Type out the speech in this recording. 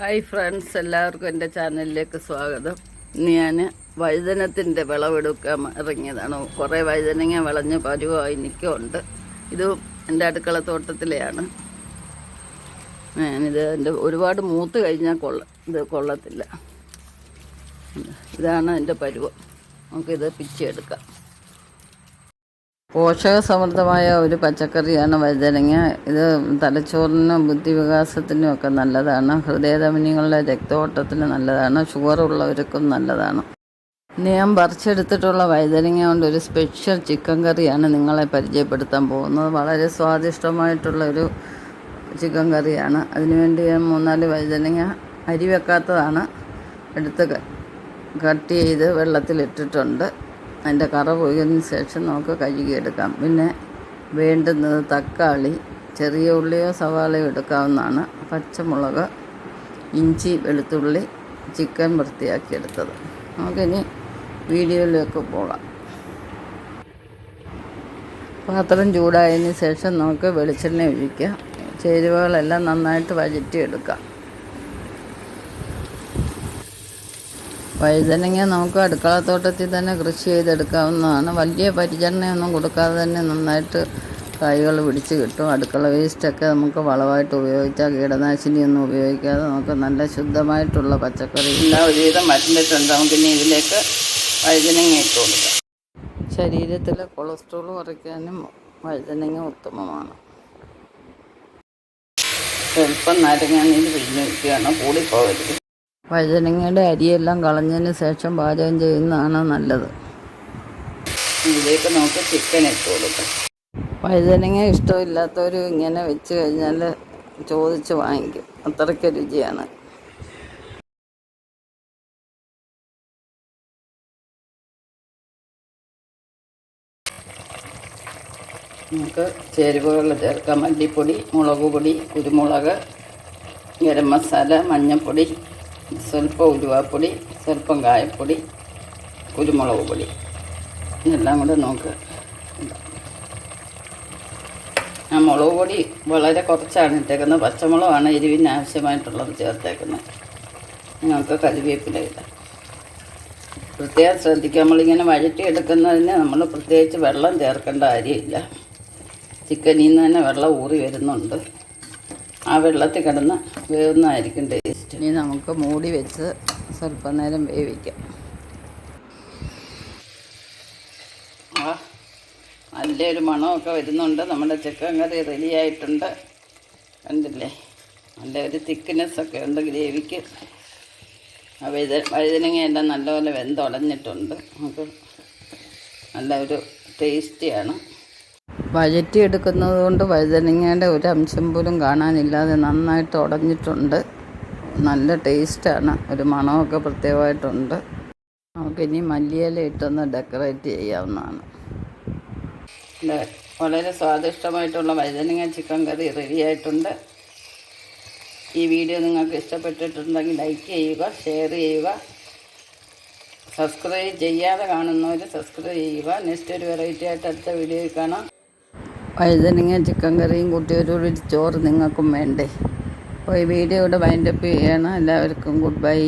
Hi friends, എല്ലാവർക്കും എൻ്റെ ചാനലിലേക്ക് സ്വാഗതം. ഇന്ന് ഞാൻ വഴുതനത്തിൻ്റെ വിളവെടുക്കാൻ ഇറങ്ങിയതാണ്. കുറേ വഴുതനങ്ങ വിളഞ്ഞ് പരുവമായി നിൽക്കുന്നുണ്ട്. ഇത് എൻ്റെ അടുക്കള തോട്ടത്തിലെയാണ്. ഞാനിത് എൻ്റെ ഒരുപാട് മൂത്ത് കഴിഞ്ഞാൽ ഇത് കൊള്ളത്തില്ല. ഇതാണ് എൻ്റെ പരുവം. നമുക്കിത് പിച്ചെടുക്കാം. പോഷകസമൃദ്ധമായ ഒരു പച്ചക്കറിയാണ് വഴുതനങ്ങ. ഇത് തലച്ചോറിനും ബുദ്ധിവികാസത്തിനും ഒക്കെ നല്ലതാണ്. ഹൃദയധമനികളുടെ രക്തഓട്ടത്തിന് നല്ലതാണ്. ഷുഗർ ഉള്ളവർക്കും നല്ലതാണ്. ഇന്ന് ഞാൻ പറിച്ചെടുത്തിട്ടുള്ള വഴുതനങ്ങ കൊണ്ട് ഒരു സ്പെഷ്യൽ ചിക്കൻ കറിയാണ് നിങ്ങളെ പരിചയപ്പെടുത്താൻ പോകുന്നത്. വളരെ സ്വാദിഷ്ടമായിട്ടുള്ളൊരു ചിക്കൻ കറിയാണ്. അതിനുവേണ്ടി ഞാൻ 3-4 വഴുതനങ്ങ അരി വെക്കാത്തതാണ് എടുത്ത് കട്ട് ചെയ്ത് വെള്ളത്തിലിട്ടിട്ടുണ്ട്. അതിൻ്റെ കറ പോയതിന് ശേഷം നമുക്ക് കഴുകിയെടുക്കാം. പിന്നെ വേണ്ടുന്നത് തക്കാളി, ചെറിയ ഉള്ളിയോ സവാളയോ എടുക്കാവുന്നതാണ്, പച്ചമുളക്, ഇഞ്ചി, വെളുത്തുള്ളി, ചിക്കൻ വൃത്തിയാക്കിയെടുത്തത്. നമുക്കിനി വീഡിയോയിലേക്ക് പോകാം. പാത്രം ചൂടായതിന് ശേഷം നമുക്ക് വെളിച്ചെണ്ണ ഒഴിക്കാം. ചേരുവകളെല്ലാം നന്നായിട്ട് വഴറ്റിയെടുക്കാം. വഴുതനങ്ങ നമുക്ക് അടുക്കളത്തോട്ടത്തിൽ തന്നെ കൃഷി ചെയ്തെടുക്കാവുന്നതാണ്. വലിയ പരിചരണയൊന്നും കൊടുക്കാതെ തന്നെ നന്നായിട്ട് കായ്കൾ പിടിച്ച് കിട്ടും. അടുക്കള വേസ്റ്റൊക്കെ നമുക്ക് വളമായിട്ട് ഉപയോഗിച്ചാൽ, കീടനാശിനിയൊന്നും ഉപയോഗിക്കാതെ നമുക്ക് നല്ല ശുദ്ധമായിട്ടുള്ള പച്ചക്കറി എല്ലാം ഒരുവിധം മരുന്നിട്ടുണ്ട്. നമുക്കിനി ഇതിലേക്ക് വഴുതനങ്ങ ഇട്ട് കൊടുക്കാം. ശരീരത്തിലെ കൊളസ്ട്രോൾ കുറയ്ക്കാനും വഴുതനങ്ങ ഉത്തമമാണ്. സ്വല്പം നാരങ്ങാനീര് പിഴിഞ്ഞ് വയ്ക്കുകയാണ്, കൂടിപ്പോകരുത്. വഴുതനങ്ങയുടെ അരിയെല്ലാം കളഞ്ഞതിന് ശേഷം പാചകം ചെയ്യുന്നതാണ് നല്ലത്. ഇതിലേക്ക് നമുക്ക് ചിക്കൻ ഇട്ട് കൊടുക്കാം. വഴുതനങ്ങ ഇഷ്ടമില്ലാത്തവർ ഇങ്ങനെ വെച്ച് കഴിഞ്ഞാൽ ചോദിച്ച് വാങ്ങിക്കും. അത്രയ്ക്ക് രുചിയാണ്. നമുക്ക് ചേരുവകൾ ചേർക്കാം. മല്ലിപ്പൊടി, മുളക് പൊടി, കുരുമുളക്, ഗരം മസാല, മഞ്ഞൾപ്പൊടി, സ്വല്പം ഉലുവാപ്പൊടി, സ്വല്പം കായപ്പൊടി, കുരുമുളക് പൊടി, ഇതെല്ലാം കൂടെ നമുക്ക് മുളക് പൊടി വളരെ കുറച്ചാണ് ഇട്ടേക്കുന്നത്. പച്ചമുളകാണ് എരിവിന് ആവശ്യമായിട്ടുള്ളത് ചേർത്തേക്കുന്നത്. നമുക്ക് കറിവേപ്പില ഇടാം. പ്രത്യേകം ശ്രദ്ധിക്കുക, നമ്മളിങ്ങനെ വഴറ്റിയെടുക്കുന്നതിന് നമ്മൾ പ്രത്യേകിച്ച് വെള്ളം ചേർക്കേണ്ട കാര്യമില്ല. ചിക്കനിൽ നിന്ന് തന്നെ വെള്ളം ഊറി വരുന്നുണ്ട്. ആ വെള്ളത്തിൽ കിടന്ന് വേവുന്നതായിരിക്കും ടേസ്റ്റ്. ഇനി നമുക്ക് മൂടി വെച്ച് സ്വല്പം നേരം വേവിക്കാം. നല്ലൊരു മണമൊക്കെ വരുന്നുണ്ട്. നമ്മുടെ ചിക്കൻ കറി റെഡി ആയിട്ടുണ്ട്. കണ്ടില്ലേ, നല്ലൊരു തിക്നെസ്സൊക്കെ ഉണ്ട് ഗ്രേവിക്ക്. വഴുതനങ്ങയെല്ലാം നല്ലപോലെ വെന്തുടഞ്ഞിട്ടുണ്ട്. നമുക്ക് നല്ലൊരു ടേസ്റ്റിയാണ്. വഴറ്റിയെടുക്കുന്നത് കൊണ്ട് വഴുതനങ്ങയുടെ ഒരു അംശം പോലും കാണാനില്ലാതെ നന്നായിട്ട് ഉടഞ്ഞിട്ടുണ്ട്. നല്ല ടേസ്റ്റാണ്. ഒരു മണമൊക്കെ പ്രത്യേകമായിട്ടുണ്ട്. നമുക്കിനി മല്ലിയില ഇട്ടൊന്ന് ഡെക്കറേറ്റ് ചെയ്യാവുന്നതാണ്. വളരെ സ്വാദിഷ്ടമായിട്ടുള്ള വഴുതനങ്ങ ചിക്കൻ കറി റെഡി ആയിട്ടുണ്ട്. ഈ വീഡിയോ നിങ്ങൾക്ക് ഇഷ്ടപ്പെട്ടിട്ടുണ്ടെങ്കിൽ ലൈക്ക് ചെയ്യുക, ഷെയർ ചെയ്യുക, സബ്സ്ക്രൈബ് ചെയ്യാതെ കാണുന്നവർ സബ്സ്ക്രൈബ് ചെയ്യുക. നെക്സ്റ്റ് ഒരു വെറൈറ്റി ആയിട്ട് അടുത്ത വീഡിയോയിൽ കാണാം. വഴുതനങ്ങ ചിക്കൻ കറിയും കൂട്ടിയൊരു ചോറ് നിങ്ങൾക്കും വേണ്ടേ? അപ്പോൾ ഈ വീഡിയോ ഇവിടെ വൈൻഡപ്പ് ചെയ്യണം. എല്ലാവർക്കും ഗുഡ് ബൈ.